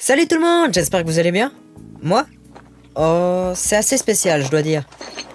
Salut tout le monde, j'espère que vous allez bien. Moi? Oh, c'est assez spécial, je dois dire.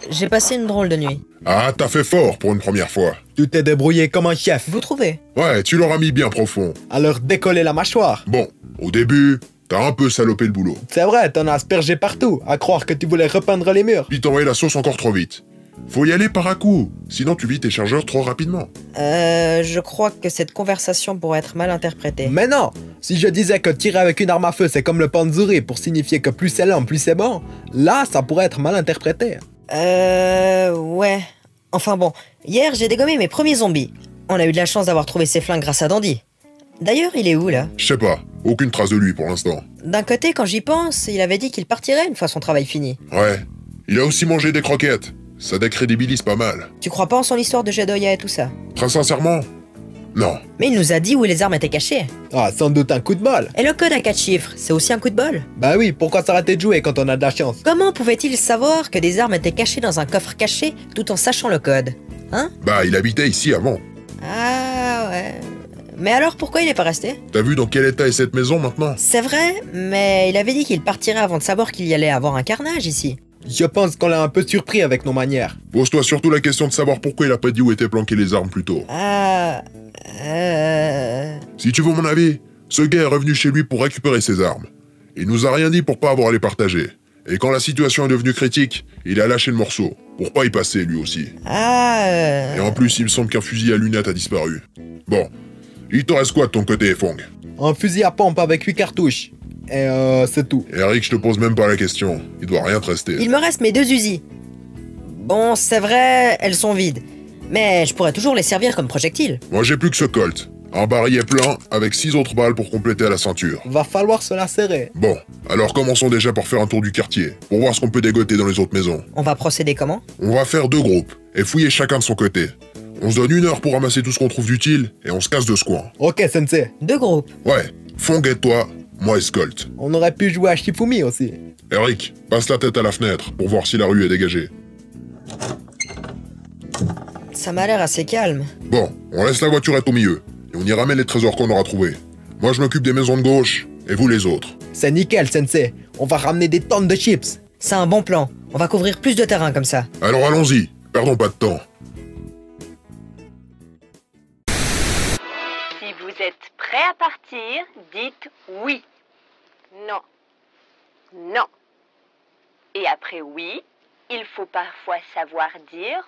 J'ai passé une drôle de nuit. Ah, t'as fait fort pour une première fois. Tu t'es débrouillé comme un chef. Vous trouvez? Ouais, tu l'auras mis bien profond. Alors décoller la mâchoire. Bon, au début, t'as un peu salopé le boulot. C'est vrai, t'en as aspergé partout, à croire que tu voulais repeindre les murs. Puis t'envoyais la sauce encore trop vite. Faut y aller par à coup, sinon tu vides tes chargeurs trop rapidement. Je crois que cette conversation pourrait être mal interprétée. Mais non, si je disais que tirer avec une arme à feu c'est comme le panzuri pour signifier que plus c'est lent, plus c'est bon, là ça pourrait être mal interprété. Ouais. Enfin bon, hier j'ai dégommé mes premiers zombies. On a eu de la chance d'avoir trouvé ces flingues grâce à Dandy. D'ailleurs, il est où là? Je sais pas, aucune trace de lui pour l'instant. D'un côté, quand j'y pense, il avait dit qu'il partirait une fois son travail fini. Ouais, il a aussi mangé des croquettes. Ça décrédibilise pas mal. Tu crois pas en son histoire de Jedoya et tout ça? Très sincèrement, non. Mais il nous a dit où les armes étaient cachées. Ah, sans doute un coup de bol. Et le code à 4 chiffres, c'est aussi un coup de bol? Bah oui, pourquoi s'arrêter de jouer quand on a de la chance? Comment pouvait-il savoir que des armes étaient cachées dans un coffre caché tout en sachant le code? Hein? Bah, il habitait ici avant. Ah ouais... Mais alors pourquoi il est pas resté? T'as vu dans quel état est cette maison maintenant? C'est vrai, mais il avait dit qu'il partirait avant de savoir qu'il y allait avoir un carnage ici. Je pense qu'on l'a un peu surpris avec nos manières. Pose-toi surtout la question de savoir pourquoi il a pas dit où étaient planquées les armes plus tôt. Ah... Si tu veux mon avis, ce gars est revenu chez lui pour récupérer ses armes. Il nous a rien dit pour pas avoir à les partager. Et quand la situation est devenue critique, il a lâché le morceau, pour pas y passer lui aussi. Et en plus, il me semble qu'un fusil à lunettes a disparu. Bon, il t'en reste quoi de ton côté, Fong? Un fusil à pompe avec 8 cartouches. Et c'est tout. Eric, je te pose même pas la question. Il doit rien te rester. Il me reste mes 2 Uzi. Bon, c'est vrai, elles sont vides. Mais je pourrais toujours les servir comme projectiles. Moi, j'ai plus que ce Colt. Un barillet plein, avec 6 autres balles pour compléter à la ceinture. Va falloir se la serrer. Bon, alors commençons déjà par faire un tour du quartier, pour voir ce qu'on peut dégoter dans les autres maisons. On va procéder comment? On va faire 2 groupes, et fouiller chacun de son côté. On se donne 1 heure pour ramasser tout ce qu'on trouve d'utile, et on se casse de ce coin. Ok, sensei. 2 groupes. Ouais, Fong et toi, moi et Skolt. On aurait pu jouer à Shifumi aussi. Eric, passe la tête à la fenêtre, pour voir si la rue est dégagée. Ça m'a l'air assez calme. Bon, on laisse la voiturette au milieu, et on y ramène les trésors qu'on aura trouvés. Moi je m'occupe des maisons de gauche, et vous les autres. C'est nickel, sensei. On va ramener des tonnes de chips. C'est un bon plan. On va couvrir plus de terrain comme ça. Alors allons-y, perdons pas de temps. Si vous êtes prêt à partir, dites oui. Non. Non. Et après oui, il faut parfois savoir dire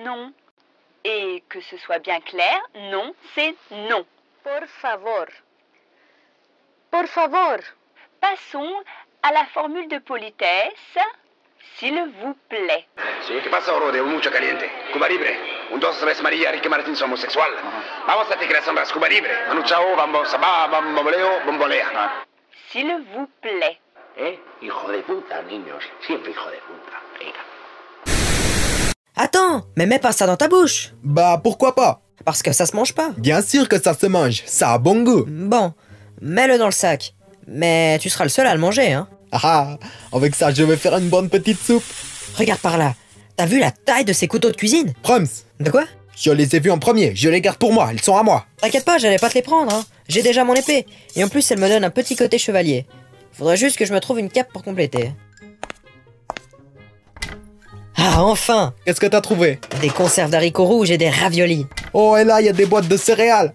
non. Et que ce soit bien clair, non, c'est non. Por favor. Por favor. Passons à la formule de politesse, s'il vous plaît. Sí, ¿qué pasa, oro de mucho caliente? Cuba Libre. Un, dos, tres, María, Ricky Martín, homosexual. Vamos a te sombras, Cuba Libre. Manu chao, vamos a ba, bamboleo, bombolea. S'il vous plaît. Hijo de puta, niños. Siempre hijo de puta. Venga. Attends, mais mets pas ça dans ta bouche. Bah pourquoi pas? Parce que ça se mange pas. Bien sûr que ça se mange, ça a bon goût. Bon, mets-le dans le sac. Mais tu seras le seul à le manger, hein. Ah, avec ça je vais faire une bonne petite soupe. Regarde par là. T'as vu la taille de ces couteaux de cuisine? Proms, De quoi? je les ai vus en premier, je les garde pour moi, ils sont à moi. T'inquiète pas, j'allais pas te les prendre, hein. J'ai déjà mon épée. Et en plus, elle me donne un petit côté chevalier. Faudrait juste que je me trouve une cape pour compléter. Ah, enfin! Qu'est-ce que t'as trouvé? Des conserves d'haricots rouges et des raviolis. Oh, et là, il y a des boîtes de céréales.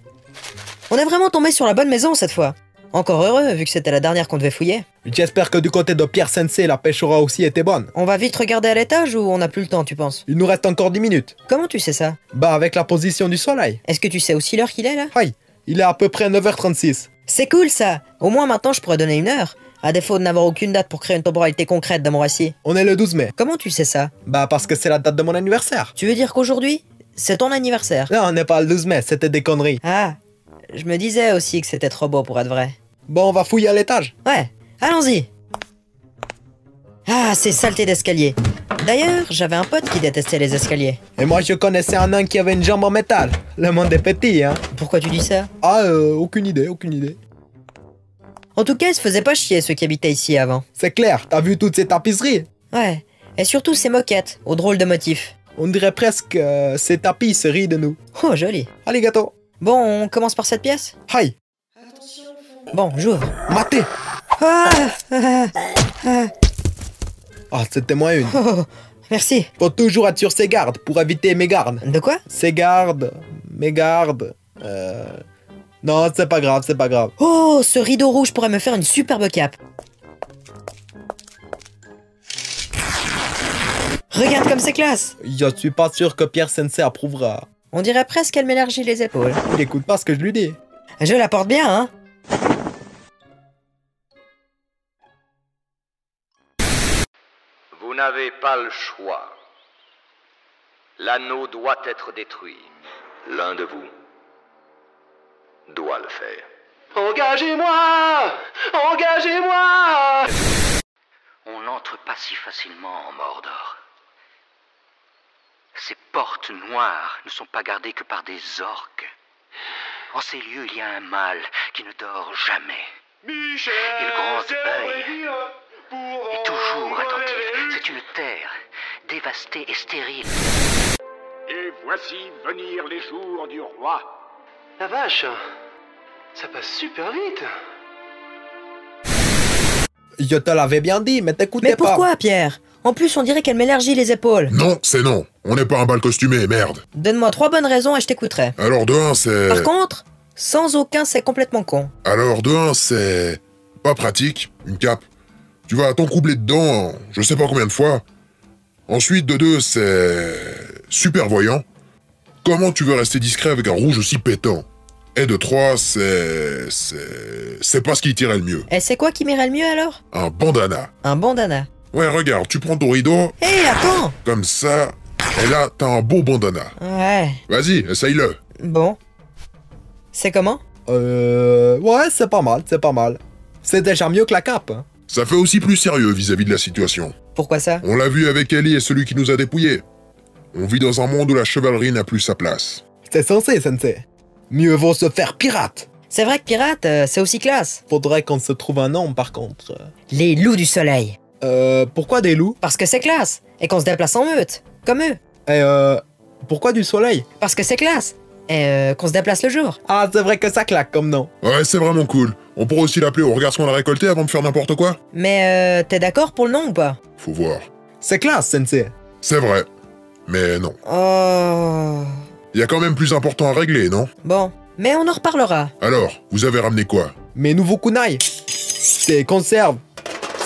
On est vraiment tombé sur la bonne maison cette fois. Encore heureux, vu que c'était la dernière qu'on devait fouiller. J'espère que du côté de Pierre Sensei, la pêche aura aussi été bonne. On va vite regarder à l'étage ou on n'a plus le temps, tu penses? Il nous reste encore 10 minutes. Comment tu sais ça? Bah, avec la position du soleil. Est-ce que tu sais aussi l'heure qu'il est, là? Aïe, il est à peu près 9h36. C'est cool, ça! Au moins, maintenant, je pourrais donner une heure. À défaut de n'avoir aucune date pour créer une temporalité concrète dans mon récit. On est le 12 mai. Comment tu sais ça? Bah, parce que c'est la date de mon anniversaire. Tu veux dire qu'aujourd'hui, c'est ton anniversaire? Non, on n'est pas le 12 mai, c'était des conneries. Ah, je me disais aussi que c'était trop beau pour être vrai. Bon, on va fouiller à l'étage. Ouais, allons-y. Ah, ces saletés d'escalier. D'ailleurs, j'avais un pote qui détestait les escaliers. Et moi, je connaissais un nain qui avait une jambe en métal. Le monde est petit, hein. Pourquoi tu dis ça? Ah, aucune idée, aucune idée. En tout cas, ils se faisaient pas chier ceux qui habitaient ici avant. C'est clair, t'as vu toutes ces tapisseries? Ouais, et surtout ces moquettes, aux drôles de motifs. On dirait presque ces tapis se rient de nous. Oh, joli. Arigato. Bon, on commence par cette pièce? Hi. Bon, j'ouvre. Maté. Ah, c'était moins une. Oh, merci. Faut toujours être sur ses gardes pour éviter mes gardes. De quoi? Ses gardes, mes gardes. Non, c'est pas grave, c'est pas grave. Oh, ce rideau rouge pourrait me faire une superbe cape. Regarde comme c'est classe. Je suis pas sûr que Pierre Sensei approuvera. On dirait presque qu'elle m'élargit les épaules. Il écoute pas ce que je lui dis. Je la porte bien, hein? Vous n'avez pas le choix. L'anneau doit être détruit. L'un de vous doit le faire. Engagez-moi! Engagez-moi! On n'entre pas si facilement en Mordor. Ces portes noires ne sont pas gardées que par des orques. En ces lieux, il y a un mal qui ne dort jamais. Et le grand œil est toujours attentif. C'est une terre dévastée et stérile. Et voici venir les jours du roi. La vache, ça passe super vite. Je te l'avais bien dit, mais t'écoutais Mais pas. pourquoi, Pierre? En plus, on dirait qu'elle m'élargit les épaules. Non, c'est non. On n'est pas un bal costumé, merde. Donne-moi 3 bonnes raisons et je t'écouterai. Alors de 1, c'est... Par contre, sans aucun, c'est complètement con. Alors de 1, c'est... pas pratique, une cape. Tu vas t'encoubler dedans, je sais pas combien de fois. Ensuite, de 2, c'est... super voyant. Comment tu veux rester discret avec un rouge aussi pétant? Et de 3, c'est pas ce qui tirait le mieux. Et c'est quoi qui m'irait le mieux alors? Un bandana. Un bandana. Ouais, regarde, tu prends ton rideau, Hé, attends! comme ça, et là, t'as un beau bandana. Ouais, Vas-y, essaye-le. bon. C'est comment? Ouais, c'est pas mal, c'est pas mal. C'est déjà mieux que la cape. Hein. Ça fait aussi plus sérieux vis-à-vis de la situation. Pourquoi ça? On l'a vu avec Ellie et celui qui nous a dépouillés. On vit dans un monde où la chevalerie n'a plus sa place. C'est censé, Sensei. Mieux vaut se faire pirate. C'est vrai que pirate, c'est aussi classe. Faudrait qu'on se trouve un nom, par contre. Les loups du soleil. Pourquoi des loups? Parce que c'est classe. Et qu'on se déplace en meute. Comme eux. Et pourquoi du soleil? Parce que c'est classe. Et qu'on se déplace le jour. Ah, c'est vrai que ça claque comme nom. Ouais, c'est vraiment cool. On pourrait aussi l'appeler On regarde ce qu'on a récolté avant de faire n'importe quoi. Mais t'es d'accord pour le nom ou pas? Faut voir. C'est classe, Sensei. C'est vrai. Mais non. Oh... Il y a quand même plus important à régler, non? Bon. Mais on en reparlera. Alors, vous avez ramené quoi? Mes nouveaux kunai. Ces conserves.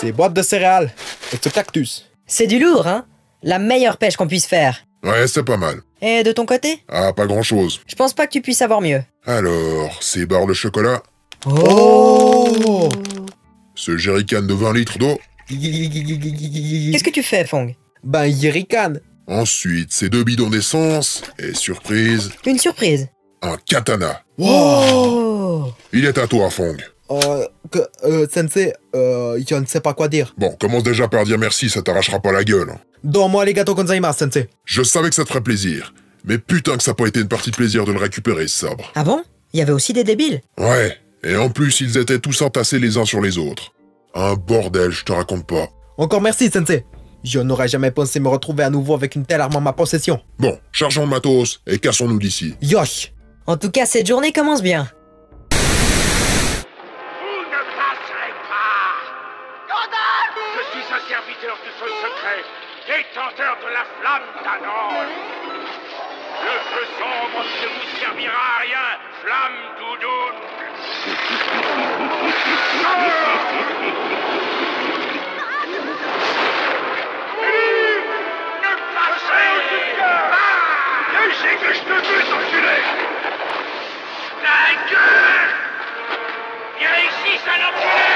Ces boîtes de céréales. Et ce cactus. C'est du lourd, hein? La meilleure pêche qu'on puisse faire. Ouais, c'est pas mal. Et de ton côté? Ah, pas grand-chose. Je pense pas que tu puisses avoir mieux. Alors, ces barres de chocolat, Oh ce jerrycan de 20 litres d'eau, Qu'est-ce que tu fais, Fong? Ben, Yerikan. ensuite ces 2 bidons d'essence, et surprise, Une surprise. un katana. Oh! Il est à toi, Fong. Sensei, je ne sais pas quoi dire. Bon, commence déjà par dire merci, ça t'arrachera pas la gueule. Donne-moi les gâteaux gozaimasu, Sensei. Je savais que ça te ferait plaisir, mais putain que ça n'a pas été une partie de plaisir de le récupérer, ce sabre. Ah bon? Il y avait aussi des débiles. Ouais, et en plus ils étaient tous entassés les uns sur les autres. Un bordel, je te raconte pas. Encore merci, Sensei. Je n'aurais jamais pensé me retrouver à nouveau avec une telle arme en ma possession. Bon, chargeons le matos et cassons-nous d'ici. Yosh. En tout cas, cette journée commence bien. Vous ne passerez pas! Gandalf! Je suis un serviteur du sol secret, détenteur de la flamme d'Anon. Le feu sombre ne vous servira à rien, flamme doudoune. Ne passez pas! Et c'est que je te veux, enculé! Ta gueule! Viens ici, sale enculé!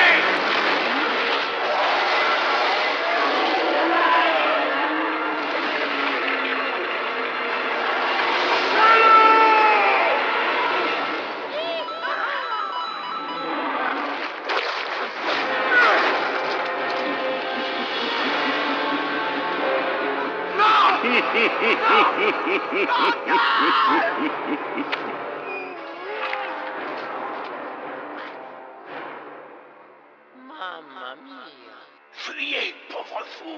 Mamma mia! Fuyez, pauvre fou!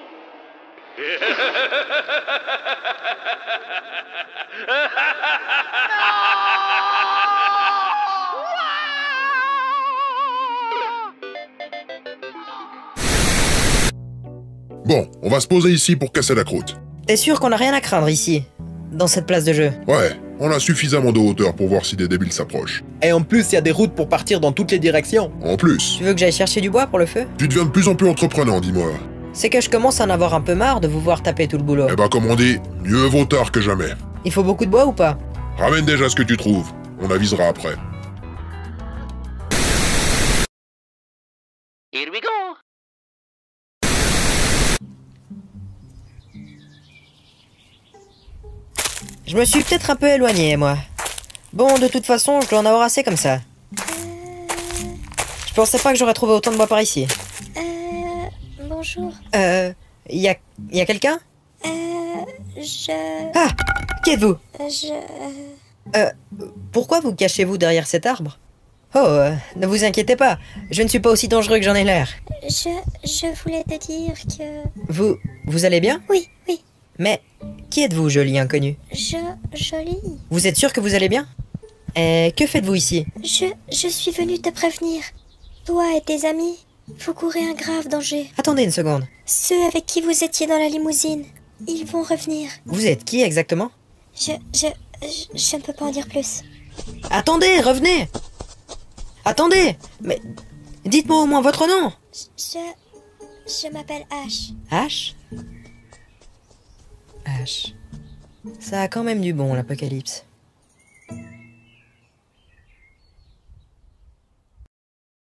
Bon, on va se poser ici pour casser la croûte. T'es sûr qu'on a rien à craindre ici, dans cette place de jeu? Ouais, on a suffisamment de hauteur pour voir si des débiles s'approchent. Et en plus, il y a des routes pour partir dans toutes les directions. En plus, Tu veux que j'aille chercher du bois pour le feu? tu deviens de plus en plus entreprenant, dis-moi. C'est que je commence à en avoir un peu marre de vous voir taper tout le boulot. Eh ben comme on dit, mieux vaut tard que jamais. Il faut beaucoup de bois ou pas? Ramène déjà ce que tu trouves, on avisera après. Here we go. Je me suis peut-être un peu éloigné, moi. Bon, de toute façon, je dois en avoir assez comme ça. Je pensais pas que j'aurais trouvé autant de bois par ici. Bonjour. Y a quelqu'un? Je... Ah! Qui êtes-vous? Je... Pourquoi vous cachez-vous derrière cet arbre? Oh, ne vous inquiétez pas, je ne suis pas aussi dangereux que j'en ai l'air. Je voulais te dire que... Vous allez bien? Oui, oui. Mais, qui êtes-vous, joli inconnu? Jolie. Vous êtes sûr que vous allez bien? Et que faites-vous ici? Je suis venue te prévenir. Toi et tes amis, vous courez un grave danger. Attendez une seconde. Ceux avec qui vous étiez dans la limousine, ils vont revenir. Vous êtes qui exactement? Je ne peux pas en dire plus. Attendez, revenez! Attendez! Mais, dites-moi au moins votre nom! Je m'appelle Ash. H? H. Ça a quand même du bon, l'apocalypse.